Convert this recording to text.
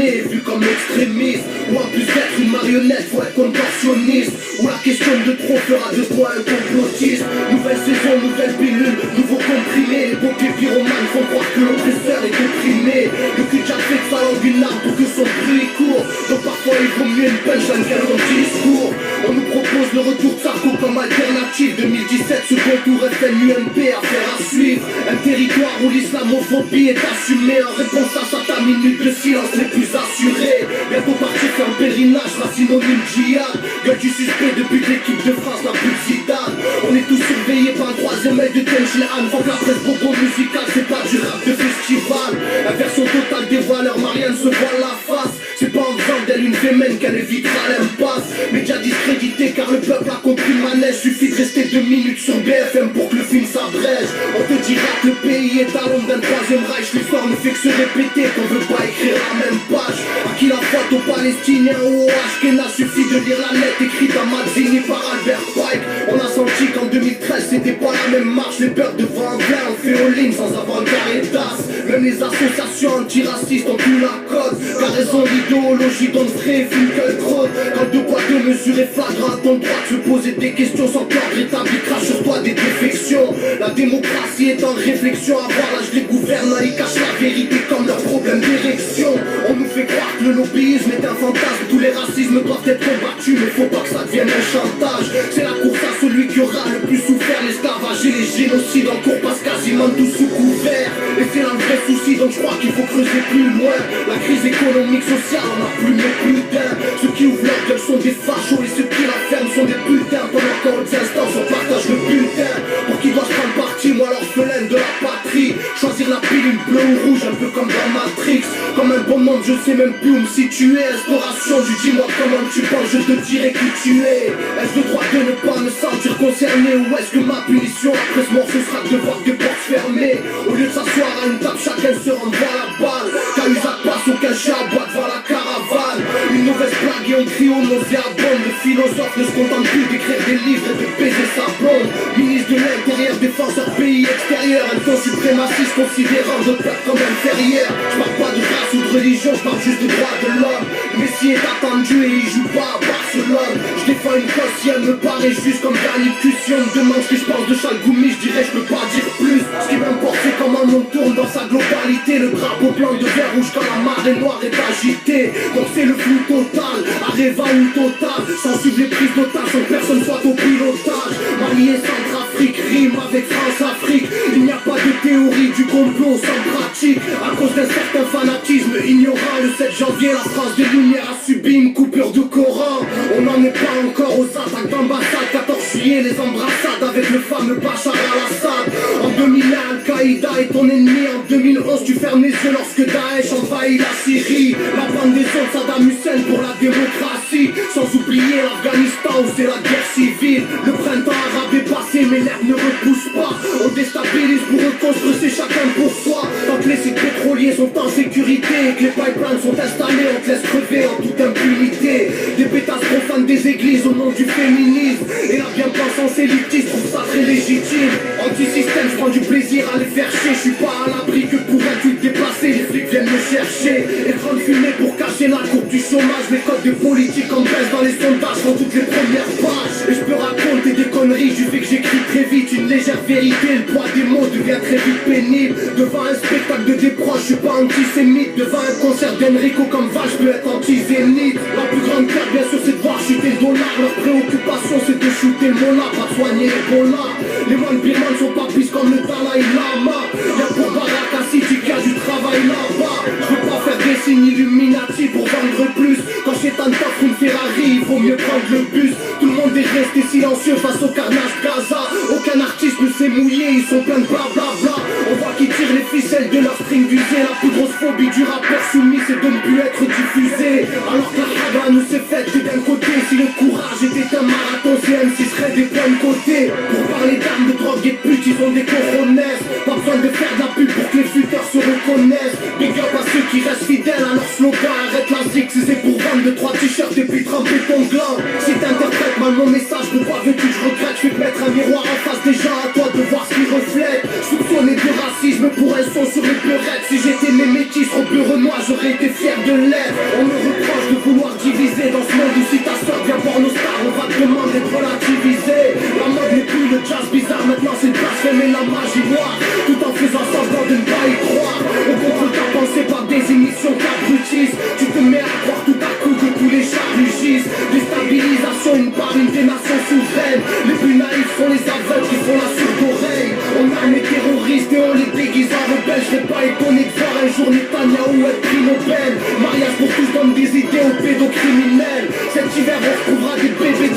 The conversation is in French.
filmé, vu comme extrémiste. Ou en plus d'être une marionnette, faut être contorsionniste. Ou la question de trop fera de toi un complotiste. Nouvelle saison, nouvelle pilule, nouveau comprimé. Les pompiers pyromanes font croire que l'oppresseur est opprimé. Le cul de fait de sa langue une arme pour que son bruit court. Donc parfois il vaut mieux une punchline qu'un long discours. On nous propose le retour de Sarko comme alternative. 2017, second tour FNUMP, affaire à suivre. Un territoire où l'islamophobie est assumée. En réponse à ça, ta minute de silence les plus assurés. Bientôt partir faire un pèlerinage, sera synonyme djihad. Gueule du suspect depuis que l'équipe de France n'a plus de Zidane. On est tous surveillés par un troisième œil de Tenchlehan. Faut que la presse bobo musicale, c'est pas du rap de festival. Inversion totale des voileurs, Marianne se voile la face. C'est pas en faisant d'elle une fémène qu'elle évitera l'impasse. Média discrédité car le peuple a compris le manège. Suffit de rester 2 minutes sur BFM pour que le film s'abrège. On te dira que le pays est à l'ombre d'un troisième Reich. L'histoire ne fait que se répéter, qu'on veut pas écrire la même page. À qui la faute aux Palestiniens ou aux Ashkenaz? Suffit de lire la lettre écrite à Mazzini par Albert Pike. On a senti qu'en 2013 c'était pas la même marche. Les peurs de Vendin ont fait all in sans avoir le Caritas. Même les associations antiracistes ont eu la cote. Car raison l'idéologie d'André Finkielkraut. Quand deux poids deux mesures est flagrant à ton droit de se poser des questions sans peur rétabli crache sur toi des défections. La démocratie est en réflexion. À voir l'âge des gouvernants, ils cachent la vérité comme leur problème d'érection. On nous fait croire que le lobbyisme est un fantasme. Tous les racismes doivent être combattus, mais faut pas que ça devienne un chantage. C'est la course à celui qui aura le plus souffert. L'esclavage et les génocides en cours passent quasiment tous sous couvert. Et c'est là le vrai souci, donc je crois qu'il faut creuser plus loin. La crise économique, sociale, on a plus mais plus d'un. Ceux qui ouvrent leur gueule sont des fachos et ceux qui la ferment sont des putains. Pendant qu'en haute instance on partage le bulletin. Pour qui doit se prendre parti, moi l'orphelin de la patrie. Choisir la pilule bleue ou rouge, un peu comme dans Matrix. Comme un bon monde, je sais même plus où me situer. Instauration du dis-moi comment tu penses, je te dirai qui tu es. Est-ce le droit de ne pas me sentir concerné? Ou est-ce que ma punition après ce mort ce sera de voir des portes fermées? Au lieu de s'asseoir à une table, chacun se renvoie la balle. Cahuzac passe, aucun chien aboie devant la caravane. Une mauvaise blague et on crie au nauséabonde. Le philosophe ne se contente plus d'écrire des livres et de baiser sa blonde. Ministre de l'Intérieur, défenseur pays extérieur. Un ton suprémaciste considérant d'autres peuples comme inférieurs. Je parle pas de race ou de religion, je parle juste des droits de l'homme. Messi est attendu et il joue pas à Barcelone. Je défends une cause si elle me paraît juste comme Danny Q. Si on me demande ce que je pense de Chalgoumi, je dirais je peux pas dire plus. Ce qui m'importe c'est comment on tourne dans sa globalité. Le drapeau blanc de vert rouge quand la marée noire est agitée. Donc c'est le flou total, Areva ou total. Sans suivre les prises d'otages, sans que personne soit au pilotage. Mali et Centrafrique rime avec France-Afrique. Il n'y a pas de théorie du complot sans pratique. À cause d'un certain fanatisme ignorant, le 7 janvier la France des Lumières a subi une coupure de Coran. On n'en est pas encore aux attaques d'ambassade. 14 juillet les embrassades avec le fameux Bachar al-Assad. En 2001 Al-Qaïda est ton ennemi. En 2011 tu fermes les yeux lorsque Daesh envahit la Syrie. La bande des hommes Saddam Hussein pour la démocratie. Sans oublier l'Afghanistan où c'est la guerre civile. Le printemps arabe est passé mais l'air ne repousse pas. On déstabilise pour reconstruire, c'est chacun pour soi. Tant que les sites pétroliers sont en sécurité et que les pipelines sont installés, on te laisse crever en toute impunité. Des pétasses profanent des églises au nom du féminisme. Et la bien-pensance élitiste trouve ça très légitime. Anti-système, je prends du plaisir à les faire chier. Je suis pas à l'abri que pour un tweet déplacé les flics viennent me chercher. Écran de fumée pour cacher la courbe du chômage. Les codes de politique en baisse dans les sondages dans toutes les premières pages. Et je peux raconter des conneries du fait que j'écris très vite. Une légère vérité, le poids des mots devient très vite pénible. Devant un spectacle de déproche, je suis pas antisémite. Devant un concert d'Enrico comme Val, je peux être anti-zénite. La plus grande perte bien sûr c'est de voir chuter le dollar. Leur préoccupation c'est de shooter le mola, pas de soigner l'Ebola. Les moines birmanes sont pas plus comme le Dalai Lama. Y'a pour Baraka City qu'il y a du travail là-bas. Je veux pas faire des signes Illuminati pour vendre plus. Quand Chétan t'offre une Ferrari, il faut mieux prendre le bus. Tout le monde est resté silencieux face au carnage Gaza. Aucun artiste ne s'est mouillé, ils sont pleins de blablabla. On voit qu'ils tirent les ficelles de leur string d'usée. La plus grosse phobie du rappeur soumis c'est de ne plus être diffusé. Alors que la hagra ne s'est faite que d'un côté. Si le courage était un marathon, c'est M6 serait des points de côté. Pour parler d'armes, de drogue et de pute, ils ont des cojones. Pas besoin de faire de la pub pour que les futurs se reconnaissent. Big up à ceux qui restent fidèles à leur slogan. Arrête la zik, c'est pour vendre 2-3 t-shirts et puis tremper ton gland. Si t'interprètes mal mon message, pourquoi veux-tu que je regrette? Je vais te mettre un miroir en face des gens, à toi de voir ce qu'ils reflètent. Soupçonné de racisme pour un son sur les pleurettes. Si j'étais né métis, trop bleu Renoir, j'aurais été fier de l'être. On me reproche de vouloir diviser dans ce monde où si ta soeur vient voir nos stars, on va te demander de relativiser. La mode n'est plus le jazz bizarre, maintenant c'est le blasphème et la magie noire, tout en faisant semblant de ne pas y croire. On contrôle ta pensée par des émissions qu'abrutissent. Tu te mets à croire tout à coup que tous les chats rugissent. Déstabilisation une par une des nations souveraines. Les plus naïfs sont les aveugles qui font la sourde oreille. On arme les terroristes et on les déguise en rebelles. Je serais pas étonné de voir un jour Netanyahou être prix Nobel. Mariage pour tous donne des idées aux pédocriminels. Cet hiver on retrouvera des bébés